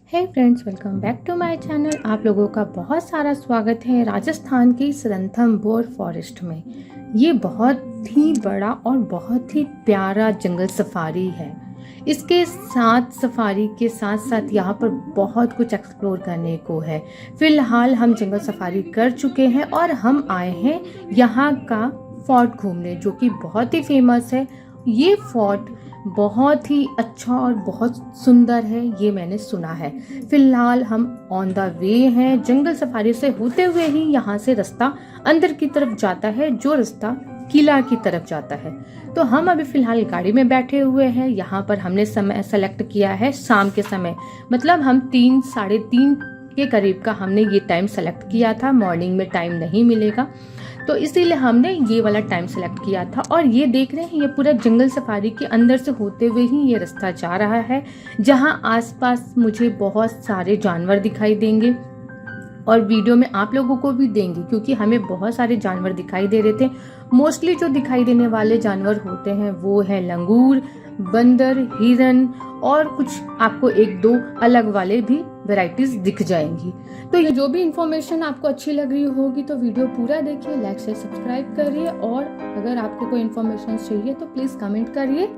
Hey friends, welcome back to my channel. आप लोगों का बहुत सारा स्वागत है राजस्थान की इस रणथंभौर फॉरेस्ट में। ये बहुत ही बड़ा और बहुत ही प्यारा जंगल सफारी है। इसके साथ सफारी के साथ साथ यहाँ पर बहुत कुछ एक्सप्लोर करने को है। फिलहाल हम जंगल सफारी कर चुके हैं और हम आए हैं यहाँ का फोर्ट घूमने, जो कि बहुत ही फेमस है। ये फोर्ट बहुत ही अच्छा और बहुत सुंदर है, ये मैंने सुना है। फिलहाल हम ऑन द वे हैं। जंगल सफारी से होते हुए ही यहाँ से रास्ता अंदर की तरफ जाता है, जो रास्ता किला की तरफ जाता है। तो हम अभी फिलहाल गाड़ी में बैठे हुए हैं। यहाँ पर हमने समय सेलेक्ट किया है शाम के समय, मतलब हम 3 साढ़े 3 के करीब का हमने ये टाइम सेलेक्ट किया था। मॉर्निंग में टाइम नहीं मिलेगा, तो इसीलिए हमने ये वाला टाइम सेलेक्ट किया था। और ये देख रहे हैं, ये पूरा जंगल सफारी के अंदर से होते हुए ही ये रास्ता जा रहा है, जहाँ आसपास मुझे बहुत सारे जानवर दिखाई देंगे और वीडियो में आप लोगों को भी देंगे, क्योंकि हमें बहुत सारे जानवर दिखाई दे रहे थे। मोस्टली जो दिखाई देने वाले जानवर होते हैं वो है लंगूर, बंदर, हिरन और कुछ आपको 1-2 अलग वाले भी वैरायटीज दिख जाएंगी। तो ये जो भी इंफॉर्मेशन आपको अच्छी लग रही होगी तो वीडियो पूरा देखिए, लाइक से सब्सक्राइब करिए, और अगर आपको कोई इन्फॉर्मेशन चाहिए तो प्लीज कमेंट करिए।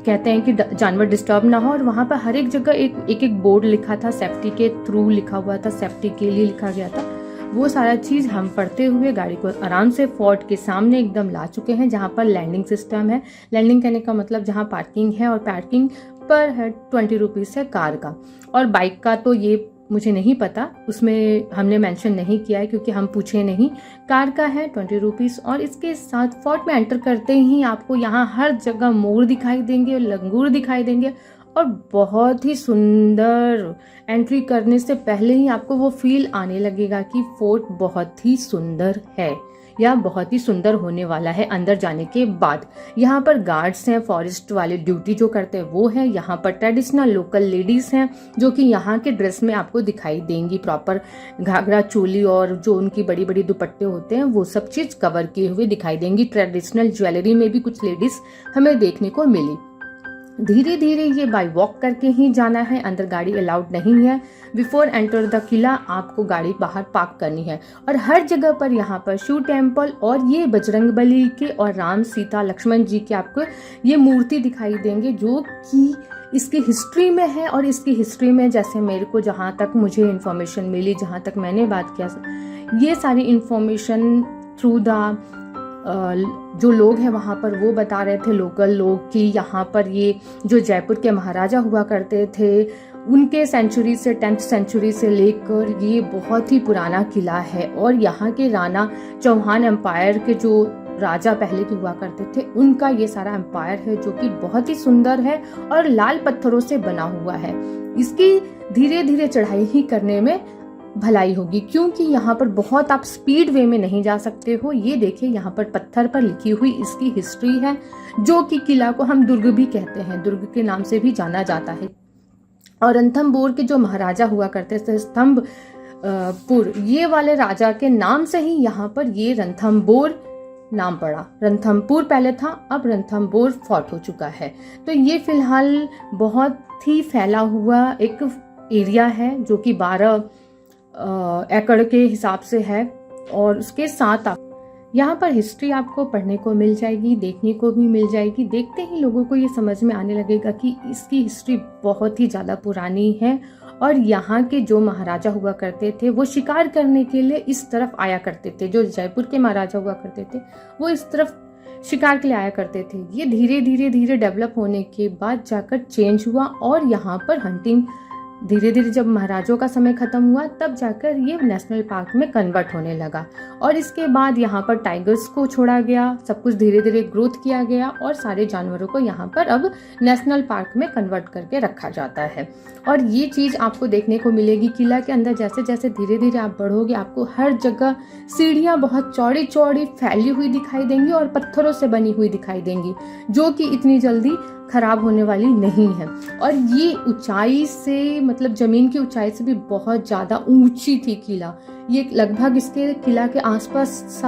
कहते हैं कि जानवर डिस्टर्ब ना हो, और वहाँ पर हर एक जगह एक बोर्ड लिखा था, सेफ्टी के थ्रू लिखा हुआ था, सेफ्टी के लिए लिखा गया था। वो सारा चीज हम पढ़ते हुए गाड़ी को आराम से फोर्ट के सामने एकदम ला चुके हैं, जहाँ पर लैंडिंग सिस्टम है। लैंडिंग करने का मतलब जहाँ पार्किंग है, और पार्किंग पर है 20 रुपीज है कार का, और बाइक का तो ये मुझे नहीं पता, उसमें हमने मेंशन नहीं किया है क्योंकि हम पूछे नहीं। कार का है 20 रुपीज। और इसके साथ फोर्ट में एंटर करते ही आपको यहाँ हर जगह मोर दिखाई देंगे, लंगूर दिखाई देंगे, और बहुत ही सुंदर। एंट्री करने से पहले ही आपको वो फील आने लगेगा कि फोर्ट बहुत ही सुंदर है या बहुत ही सुंदर होने वाला है अंदर जाने के बाद। यहाँ पर गार्ड्स हैं, फॉरेस्ट वाले ड्यूटी जो करते हैं वो है। यहाँ पर ट्रेडिशनल लोकल लेडीज हैं जो कि यहाँ के ड्रेस में आपको दिखाई देंगी, प्रॉपर घाघरा चोली और जो उनकी बड़ी बड़ी दुपट्टे होते हैं वो सब चीज कवर किए हुए दिखाई देंगी। ट्रेडिशनल ज्वेलरी में भी कुछ लेडीज हमें देखने को मिली। धीरे धीरे ये बाय वॉक करके ही जाना है, अंदर गाड़ी अलाउड नहीं है। बिफोर एंटर द किला आपको गाड़ी बाहर पार्क करनी है। और हर जगह पर यहाँ पर शिव टेम्पल और ये बजरंगबली के और राम सीता लक्ष्मण जी के आपको ये मूर्ति दिखाई देंगे, जो कि इसकी हिस्ट्री में है। और इसकी हिस्ट्री में जैसे मेरे को जहाँ तक मुझे इन्फॉर्मेशन मिली, जहाँ तक मैंने बात किया, ये सारी इन्फॉर्मेशन थ्रू द जो लोग हैं वहाँ पर वो बता रहे थे, लोकल लोग, कि यहाँ पर ये जो जयपुर के महाराजा हुआ करते थे, उनके सेंचुरी से 10th सेंचुरी से लेकर ये बहुत ही पुराना किला है। और यहाँ के राणा चौहान एम्पायर के जो राजा पहले के हुआ करते थे, उनका ये सारा एम्पायर है, जो कि बहुत ही सुंदर है और लाल पत्थरों से बना हुआ है। इसकी धीरे धीरे चढ़ाई ही करने में भलाई होगी, क्योंकि यहाँ पर बहुत आप स्पीड वे में नहीं जा सकते हो। ये देखिए, यहाँ पर पत्थर पर लिखी हुई इसकी हिस्ट्री है, जो कि किला को हम दुर्ग भी कहते हैं, दुर्ग के नाम से भी जाना जाता है। और रणथंभौर के जो महाराजा हुआ करते थे, स्तंभपुर, ये वाले राजा के नाम से ही यहाँ पर ये रणथंभौर नाम पड़ा। रणथंभौर पहले था, अब रणथंभौर फोर्ट हो चुका है। तो ये फिलहाल बहुत ही फैला हुआ एक एरिया है, जो कि 12 एकड़ के हिसाब से है। और उसके साथ आप यहाँ पर हिस्ट्री आपको पढ़ने को मिल जाएगी, देखने को भी मिल जाएगी। देखते ही लोगों को ये समझ में आने लगेगा कि इसकी हिस्ट्री बहुत ही ज़्यादा पुरानी है। और यहाँ के जो महाराजा हुआ करते थे वो शिकार करने के लिए इस तरफ आया करते थे। जो जयपुर के महाराजा हुआ करते थे वो इस तरफ शिकार के लिए आया करते थे। ये धीरे धीरे धीरे डेवलप होने के बाद जाकर चेंज हुआ, और यहाँ पर हंटिंग धीरे धीरे जब महाराजों का समय खत्म हुआ तब जाकर ये नेशनल पार्क में कन्वर्ट होने लगा। और इसके बाद यहाँ पर टाइगर्स को छोड़ा गया, सब कुछ धीरे धीरे ग्रोथ किया गया, और सारे जानवरों को यहाँ पर अब नेशनल पार्क में कन्वर्ट करके रखा जाता है। और ये चीज़ आपको देखने को मिलेगी किला के अंदर। जैसे जैसे धीरे धीरे आप बढ़ोगे, आपको हर जगह सीढ़ियाँ बहुत चौड़ी चौड़ी फैली हुई दिखाई देंगी और पत्थरों से बनी हुई दिखाई देंगी, जो कि इतनी जल्दी खराब होने वाली नहीं है। और ये ऊंचाई से, मतलब जमीन की ऊंचाई से भी बहुत ज्यादा ऊंची थी किला। ये लगभग इसके किला के आसपास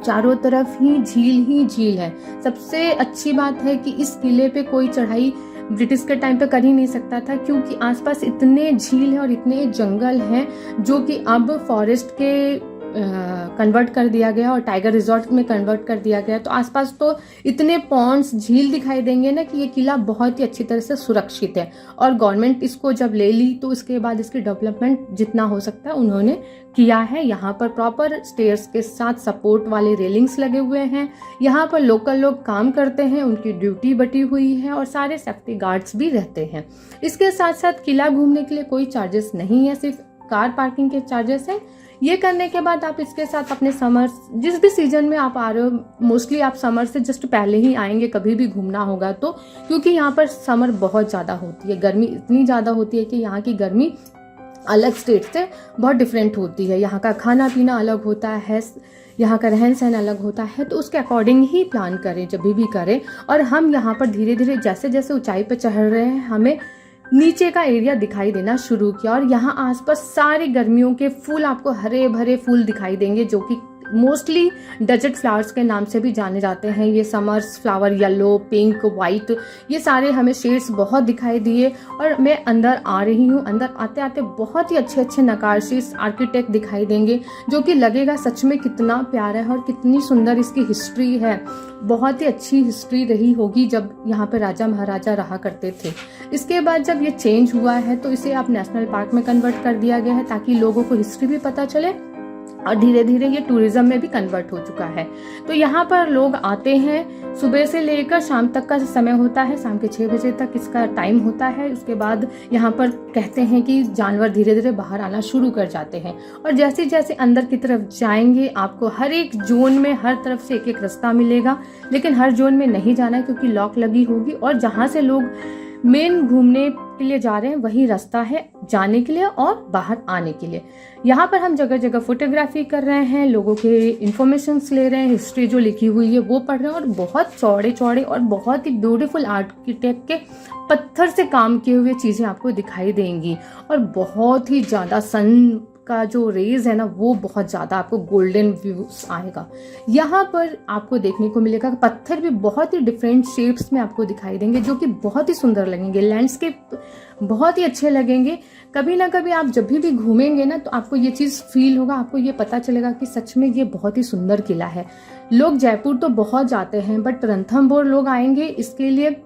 चारों तरफ ही झील है। सबसे अच्छी बात है कि इस किले पे कोई चढ़ाई ब्रिटिश के टाइम पे कर ही नहीं सकता था, क्योंकि आसपास इतने झील हैं और इतने जंगल हैं जो कि अब फॉरेस्ट के कन्वर्ट कर दिया गया और टाइगर रिजॉर्ट में कन्वर्ट कर दिया गया। तो आसपास तो इतने पॉन्ड्स, झील दिखाई देंगे ना कि ये किला बहुत ही अच्छी तरह से सुरक्षित है। और गवर्नमेंट इसको जब ले ली तो इसके बाद इसकी डेवलपमेंट जितना हो सकता है उन्होंने किया है। यहाँ पर प्रॉपर स्टेयर्स के साथ सपोर्ट वाले रेलिंग्स लगे हुए हैं। यहाँ पर लोकल लोग काम करते हैं, उनकी ड्यूटी बटी हुई है और सारे सेफ्टी गार्ड्स भी रहते हैं। इसके साथ साथ किला घूमने के लिए कोई चार्जेस नहीं है, सिर्फ कार पार्किंग के चार्जेस हैं। ये करने के बाद आप इसके साथ अपने समर, जिस भी सीजन में आप आ रहे हो, मोस्टली आप समर से जस्ट पहले ही आएंगे कभी भी घूमना होगा तो, क्योंकि यहाँ पर समर बहुत ज़्यादा होती है, गर्मी इतनी ज़्यादा होती है कि यहाँ की गर्मी अलग स्टेट से बहुत डिफरेंट होती है। यहाँ का खाना पीना अलग होता है, यहाँ का रहन सहन अलग होता है, तो उसके अकॉर्डिंग ही प्लान करें जब भी करें। और हम यहाँ पर धीरे धीरे जैसे जैसे ऊंचाई पर चढ़ रहे हैं, हमें नीचे का एरिया दिखाई देना शुरू किया और यहाँ आसपास सारे गर्मियों के फूल, आपको हरे भरे फूल दिखाई देंगे जो कि मोस्टली डेजर्ट फ्लावर्स के नाम से भी जाने जाते हैं। ये summers flower, yellow, pink, white, ये सारे हमें शेड्स बहुत दिखाई दिए। और मैं अंदर आ रही हूँ, अंदर आते आते बहुत ही अच्छे अच्छे नक्काशी आर्किटेक्ट दिखाई देंगे जो कि लगेगा सच में कितना प्यारा है और कितनी सुंदर इसकी हिस्ट्री है। बहुत ही अच्छी हिस्ट्री रही होगी जब यहाँ पे राजा महाराजा रहा करते थे। इसके बाद जब ये चेंज हुआ है तो इसे अब नेशनल पार्क में कन्वर्ट कर दिया गया है ताकि लोगों को हिस्ट्री भी पता चले और धीरे धीरे ये टूरिज्म में भी कन्वर्ट हो चुका है। तो यहाँ पर लोग आते हैं, सुबह से लेकर शाम तक का समय होता है, शाम के 6 बजे तक इसका टाइम होता है। उसके बाद यहाँ पर कहते हैं कि जानवर धीरे धीरे बाहर आना शुरू कर जाते हैं और जैसे जैसे अंदर की तरफ जाएंगे आपको हर एक जोन में हर तरफ से एक एक रास्ता मिलेगा, लेकिन हर जोन में नहीं जाना है क्योंकि लॉक लगी होगी और जहाँ से लोग मेन घूमने के लिए जा रहे हैं वही रास्ता है जाने के लिए और बाहर आने के लिए। यहाँ पर हम जगह जगह फोटोग्राफी कर रहे हैं, लोगों के इन्फॉर्मेशंस ले रहे हैं, हिस्ट्री जो लिखी हुई है वो पढ़ रहे हैं और बहुत चौड़े चौड़े और बहुत ही ब्यूटीफुल आर्किटेक्ट के पत्थर से काम किए हुए चीज़ें आपको दिखाई देंगी। और बहुत ही ज़्यादा सन का जो रेज है ना वो बहुत ज़्यादा आपको गोल्डन व्यूज आएगा। यहाँ पर आपको देखने को मिलेगा पत्थर भी बहुत ही डिफरेंट शेप्स में आपको दिखाई देंगे जो कि बहुत ही सुंदर लगेंगे, लैंडस्केप बहुत ही अच्छे लगेंगे। कभी ना कभी आप जब भी घूमेंगे ना तो आपको ये चीज़ फील होगा, आपको ये पता चलेगा कि सच में ये बहुत ही सुंदर किला है। लोग जयपुर तो बहुत जाते हैं बट रणथंभौर लोग आएंगे इसके लिए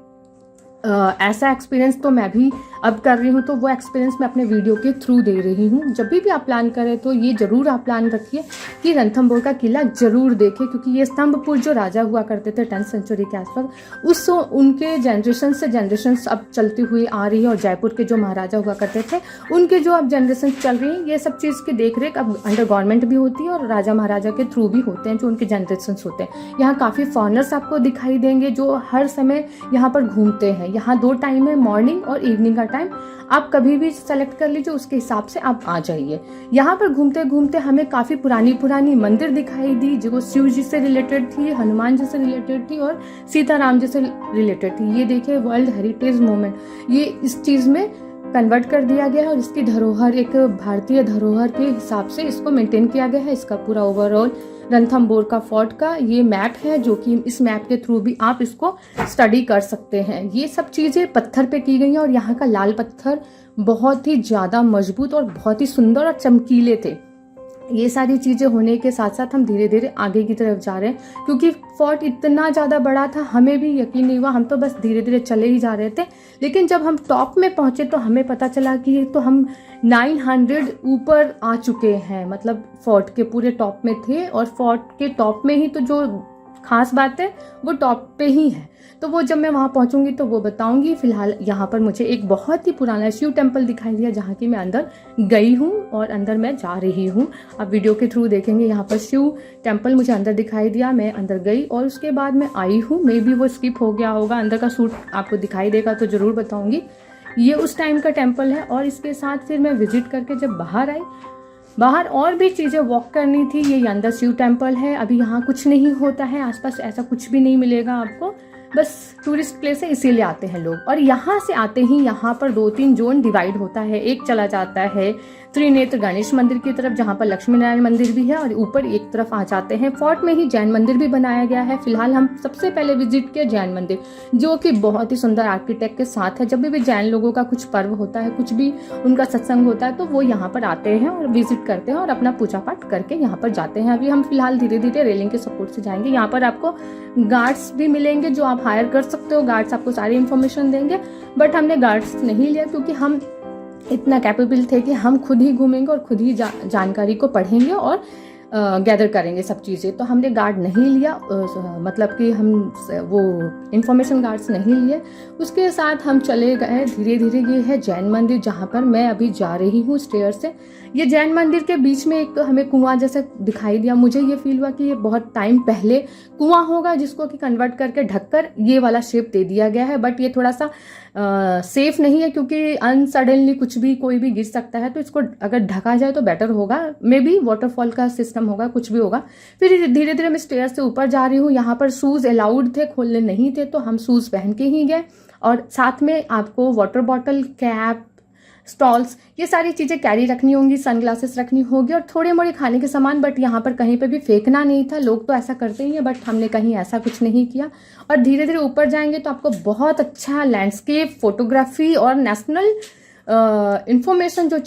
ऐसा एक्सपीरियंस तो मैं भी अब कर रही हूँ, तो वो एक्सपीरियंस मैं अपने वीडियो के थ्रू दे रही हूँ। जब भी आप प्लान करें तो ये जरूर आप प्लान रखिए कि रणथंभौर का किला जरूर देखें, क्योंकि ये स्तंभपुर जो राजा हुआ करते थे 10th सेंचुरी के आसपास, उस उनके जनरेशन से जनरेशन अब चलती हुई आ रही है और जयपुर के जो महाराजा हुआ करते थे उनके जो अब जनरेशन चल रही है, ये सब चीज़ की देख रेख अब अंडर गवर्नमेंट भी होती है और राजा महाराजा के थ्रू भी होते हैं जो उनके जनरेशन होते हैं। यहाँ काफ़ी फॉरनर्स आपको दिखाई देंगे जो हर समय यहाँ पर घूमते हैं। यहाँ 2 टाइम है, मॉर्निंग और इवनिंग का टाइम, आप कभी भी सेलेक्ट कर लीजिए, उसके हिसाब से आप आ जाइए। यहाँ पर घूमते घूमते हमें काफ़ी पुरानी मंदिर दिखाई दी जो शिव जी से रिलेटेड थी, हनुमान जी से रिलेटेड थी और सीताराम जी से रिलेटेड थी। ये देखिए वर्ल्ड हेरिटेज मूवमेंट, ये इस चीज़ में कन्वर्ट कर दिया गया है और इसकी धरोहर एक भारतीय धरोहर के हिसाब से इसको मेंटेन किया गया है। इसका पूरा ओवरऑल रणथंभौर का फोर्ट का ये मैप है जो कि इस मैप के थ्रू भी आप इसको स्टडी कर सकते हैं। ये सब चीज़ें पत्थर पे की गई हैं और यहाँ का लाल पत्थर बहुत ही ज़्यादा मजबूत और बहुत ही सुंदर और चमकीले थे। ये सारी चीज़ें होने के साथ साथ हम धीरे धीरे आगे की तरफ जा रहे हैं क्योंकि फोर्ट इतना ज़्यादा बड़ा था, हमें भी यकीन नहीं हुआ, हम तो बस धीरे धीरे चले ही जा रहे थे। लेकिन जब हम टॉप में पहुँचे तो हमें पता चला कि तो हम 900 ऊपर आ चुके हैं, मतलब फोर्ट के पूरे टॉप में थे और फोर्ट के टॉप में ही तो जो खास बात है वो टॉप पे ही है। तो वो जब मैं वहाँ पहुँचूंगी तो वो बताऊंगी। फिलहाल यहाँ पर मुझे एक बहुत ही पुराना शिव टेम्पल दिखाई दिया जहाँ की मैं अंदर गई हूँ और अंदर मैं जा रही हूँ। आप वीडियो के थ्रू देखेंगे। यहाँ पर शिव टेम्पल मुझे अंदर दिखाई दिया, मैं अंदर गई और उसके बाद मैं आई हूँ। मे बी वो स्किप हो गया होगा, अंदर का सूट आपको दिखाई देगा तो ज़रूर बताऊँगी। ये उस टाइम का टेम्पल है और इसके साथ फिर मैं विजिट करके जब बाहर आई, बाहर और भी चीज़ें वॉक करनी थी। ये अंदर शिव टेम्पल है, अभी यहाँ कुछ नहीं होता है, आसपास ऐसा कुछ भी नहीं मिलेगा आपको, बस टूरिस्ट प्लेस है इसीलिए आते हैं लोग। और यहाँ से आते ही यहाँ पर 2-3 जोन डिवाइड होता है। एक चला जाता है त्रिनेत्र गणेश मंदिर की तरफ, जहाँ पर लक्ष्मी नारायण मंदिर भी है, और ऊपर एक तरफ आ जाते हैं। फोर्ट में ही जैन मंदिर भी बनाया गया है। फिलहाल हम सबसे पहले विजिट किया जैन मंदिर, जो कि बहुत ही सुंदर आर्किटेक्ट के साथ है। जब भी जैन लोगों का कुछ पर्व होता है, कुछ भी उनका सत्संग होता है, तो वो यहाँ पर आते हैं और विजिट करते हैं और अपना पूजा पाठ करके यहाँ पर जाते हैं। अभी हम फिलहाल धीरे धीरे रेलिंग के सपोर्ट से जाएंगे। यहाँ पर आपको गार्ड्स भी मिलेंगे जो आप हायर कर सकते हो। गार्ड्स आपको सारी इन्फॉर्मेशन देंगे, बट हमने गार्ड्स नहीं लिया क्योंकि हम इतना कैपेबल थे कि हम खुद ही घूमेंगे और खुद ही जानकारी को पढ़ेंगे और गैदर करेंगे सब चीज़ें। तो हमने गार्ड नहीं लिया, मतलब कि हम वो इन्फॉर्मेशन गार्ड्स नहीं लिए। उसके साथ हम चले गए धीरे धीरे। ये है जैन मंदिर जहाँ पर मैं अभी जा रही हूँ स्टेयर से। ये जैन मंदिर के बीच में एक हमें कुआं जैसा दिखाई दिया। मुझे ये फील हुआ कि ये बहुत टाइम पहले कुआं होगा, जिसको कि कन्वर्ट करके ढककर ये वाला शेप दे दिया गया है। बट ये थोड़ा सा सेफ नहीं है क्योंकि अनसडनली कुछ भी कोई भी गिर सकता है, तो इसको अगर ढका जाए तो बेटर होगा। मे बी वाटरफॉल का सिस्टम होगा, कुछ भी होगा। फिर धीरे धीरे मैं स्टेयर से ऊपर जा रही हूँ। यहाँ पर शूज़ अलाउड थे, खोलने नहीं थे, तो हम शूज़ पहन के ही गए। और साथ में आपको वाटर बॉटल, कैप, स्टॉल्स, ये सारी चीज़ें कैरी रखनी होंगी, सनग्लासेस रखनी होगी और थोड़े मोड़े खाने के सामान। बट यहाँ पर कहीं पे भी फेंकना नहीं था। लोग तो ऐसा करते ही हैं, बट हमने कहीं ऐसा कुछ नहीं किया। और धीरे धीरे ऊपर जाएंगे तो आपको बहुत अच्छा लैंडस्केप, फोटोग्राफी और नेशनल इंफॉर्मेशन जो